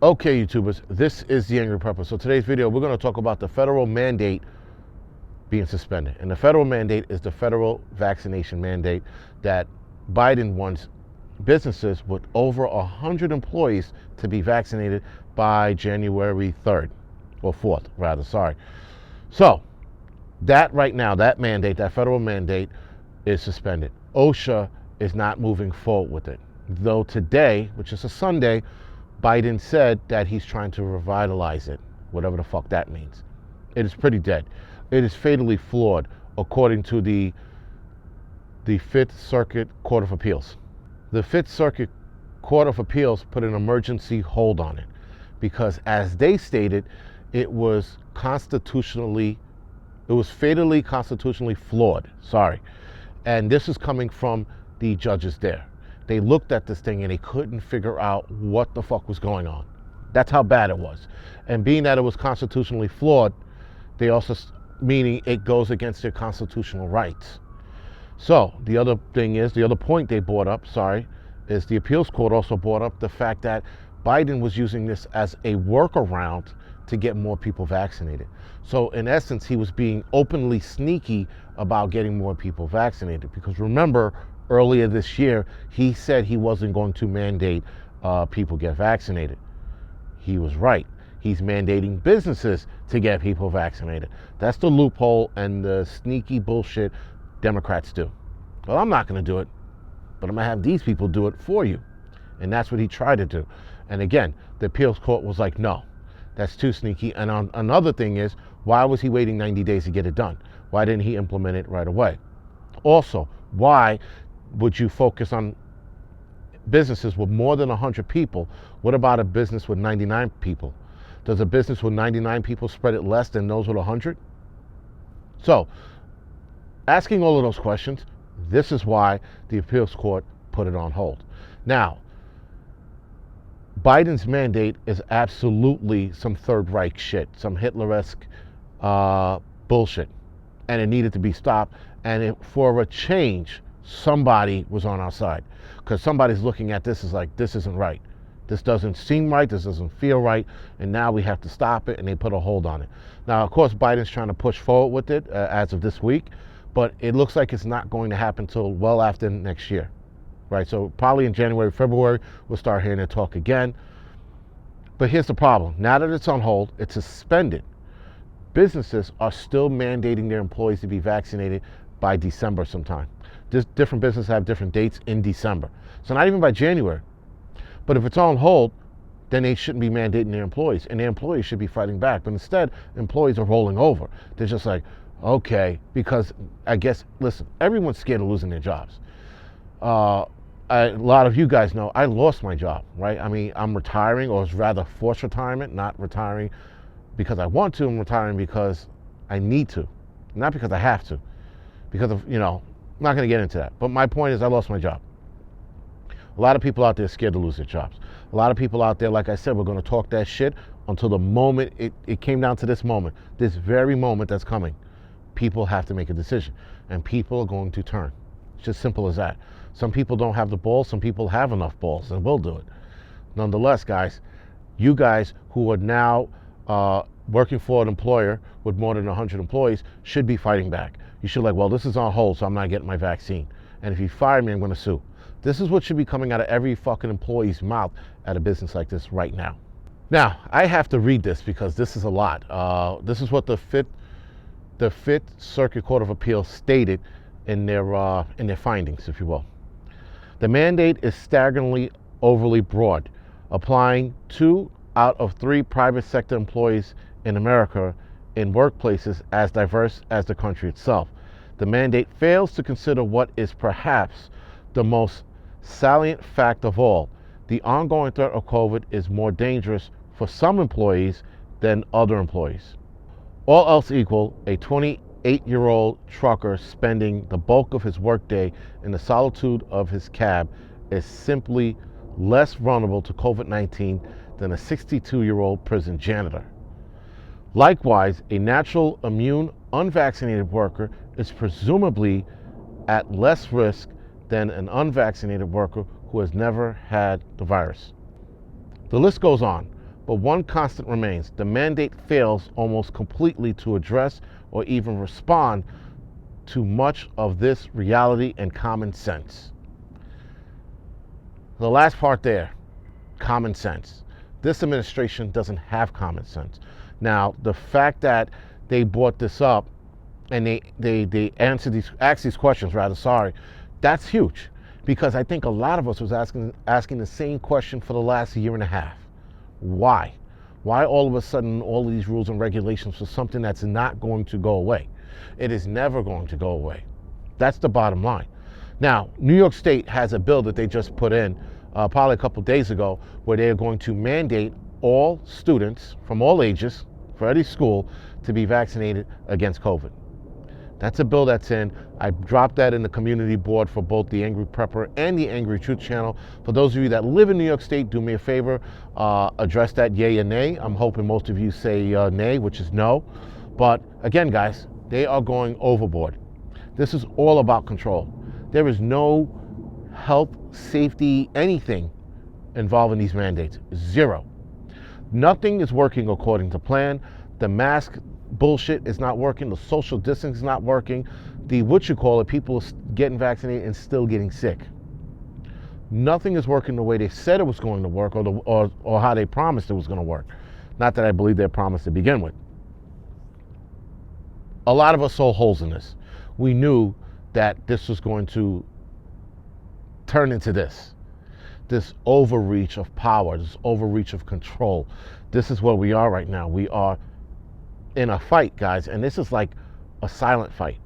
Okay, YouTubers, this is the Angry Prepper. So today's video, we're going to talk about the federal mandate being suspended. And the federal mandate is the federal vaccination mandate that Biden wants businesses with over 100 employees to be vaccinated by January 3rd, or 4th, rather, sorry. So that right now, that mandate, that federal mandate is suspended. OSHA is not moving forward with it. Though today, which is a Sunday, Biden said that he's trying to revitalize it, whatever the fuck that means. It is pretty dead. It is fatally flawed, according to the Fifth Circuit Court of Appeals. The Fifth Circuit Court of Appeals put an emergency hold on it because, as they stated, it was fatally constitutionally flawed. Sorry. And this is coming from the judges there. They looked at this thing and they couldn't figure out what the fuck was going on. That's how bad it was. And being that it was constitutionally flawed, they also, meaning it goes against their constitutional rights. So the other thing is, the other point they brought up, is the appeals court also brought up the fact that Biden was using this as a workaround to get more people vaccinated. So in essence, he was being openly sneaky about getting more people vaccinated. Because remember, earlier this year, he said he wasn't going to mandate people get vaccinated. He was right. He's mandating businesses to get people vaccinated. That's the loophole and the sneaky bullshit Democrats do. Well, I'm not going to do it, but I'm going to have these people do it for you. And that's what he tried to do. And again, the appeals court was like, no, that's too sneaky. And another thing is, why was he waiting 90 days to get it done? Why didn't he implement it right away? Also, why would you focus on businesses with more than 100 people? What about a business with 99 people? Does a business with 99 people spread it less than those with 100? So, asking all of those questions, this is why the appeals court put it on hold. Now, Biden's mandate is absolutely some Third Reich shit, some Hitler-esque bullshit, and it needed to be stopped. And for a change, somebody was on our side, because somebody's looking at this as like, this isn't right. This doesn't seem right. This doesn't feel right. And now we have to stop it, and they put a hold on it. Now, of course, Biden's trying to push forward with it as of this week, but it looks like it's not going to happen till well after next year, right? So probably in January, February, we'll start hearing it talk again. But here's the problem. Now that it's on hold, it's suspended. Businesses are still mandating their employees to be vaccinated by December sometime. Different businesses have different dates in December. So not even by January. But if it's on hold, then they shouldn't be mandating their employees, and their employees should be fighting back. But instead, employees are rolling over. They're just like, okay, because I guess, listen, everyone's scared of losing their jobs. A lot of you guys know I lost my job, right? I mean, I'm retiring, or it's rather forced retirement, not retiring because I want to. I'm retiring because I need to, not because I have to, because of, I'm not going to get into that. But my point is, I lost my job. A lot of people out there are scared to lose their jobs. A lot of people out there, like I said, we're going to talk that shit until the moment it came down to this moment, this very moment that's coming. People have to make a decision, and people are going to turn. It's just simple as that. Some people don't have the balls. Some people have enough balls and will do it. Nonetheless, guys, you guys who are now working for an employer with more than 100 employees should be fighting back. You should well, this is on hold, so I'm not getting my vaccine. And if you fire me, I'm going to sue. This is what should be coming out of every fucking employee's mouth at a business like this right now. Now, I have to read this because this is a lot. This is what the Fifth Circuit Court of Appeals stated in their findings, if you will. The mandate is staggeringly overly broad, applying 2 out of 3 private sector employees in America in workplaces as diverse as the country itself. The mandate fails to consider what is perhaps the most salient fact of all. The ongoing threat of COVID is more dangerous for some employees than other employees. All else equal, a 28-year-old trucker spending the bulk of his workday in the solitude of his cab is simply less vulnerable to COVID-19 than a 62-year-old prison janitor. Likewise, a natural immune unvaccinated worker is presumably at less risk than an unvaccinated worker who has never had the virus. The list goes on, But one constant remains. The mandate fails almost completely to address or even respond to much of this reality and common sense. The last part there, common sense. This administration doesn't have common sense. Now, the fact that they brought this up and they asked these questions, that's huge, because I think a lot of us was asking the same question for the last year and a half. Why? Why all of a sudden all of these rules and regulations for something that's not going to go away? It is never going to go away. That's the bottom line. Now, New York State has a bill that they just put in probably a couple days ago, where they are going to mandate all students from all ages for any school to be vaccinated against COVID. That's a bill that's in. I dropped that in the community board for both the Angry Prepper and the Angry Truth channel. For those of you that live in New York State, do me a favor, address that yay or nay. I'm hoping most of you say nay, which is no. But again, guys, they are going overboard. This is all about control. There is no health, safety, anything involving these mandates. Zero. Nothing is working according to plan. The mask bullshit is not working. The social distance is not working. The people getting vaccinated and still getting sick. Nothing is working the way they said it was going to work, or how they promised it was going to work. Not that I believe their promise to begin with. A lot of us saw holes in this. We knew that this was going to turn into this overreach of power, this overreach of control. This is where we are right now. We are in a fight, guys, and this is like a silent fight.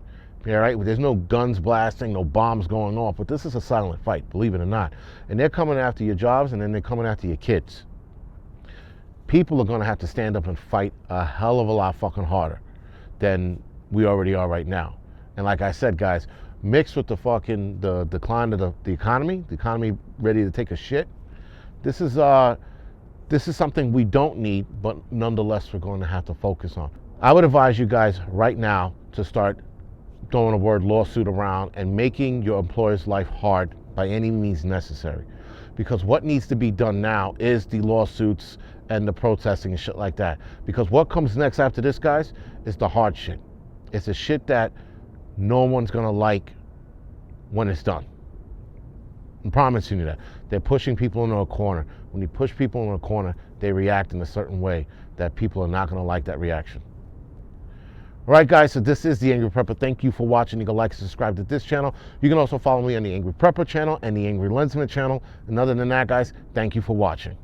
All right, there's no guns blasting, no bombs going off, but this is a silent fight, believe it or not. And they're coming after your jobs, and then they're coming after your kids. People are going to have to stand up and fight a hell of a lot fucking harder than we already are right now. And like I said, guys, mixed with the decline of the economy ready to take a shit. This is something we don't need, but nonetheless we're going to have to focus on. I would advise you guys right now to start throwing the word lawsuit around and making your employer's life hard by any means necessary. Because what needs to be done now is the lawsuits and the protesting and shit like that. Because what comes next after this, guys, is the hard shit. It's the shit that no one's gonna like when it's done. I'm promising you that. They're pushing people into a corner. When you push people into a corner, they react in a certain way that people are not gonna like that reaction. All right, guys, so this is the Angry Prepper. Thank you for watching. You can like and subscribe to this channel. You can also follow me on the Angry Prepper channel and the Angry Lensman channel. And other than that, guys, thank you for watching.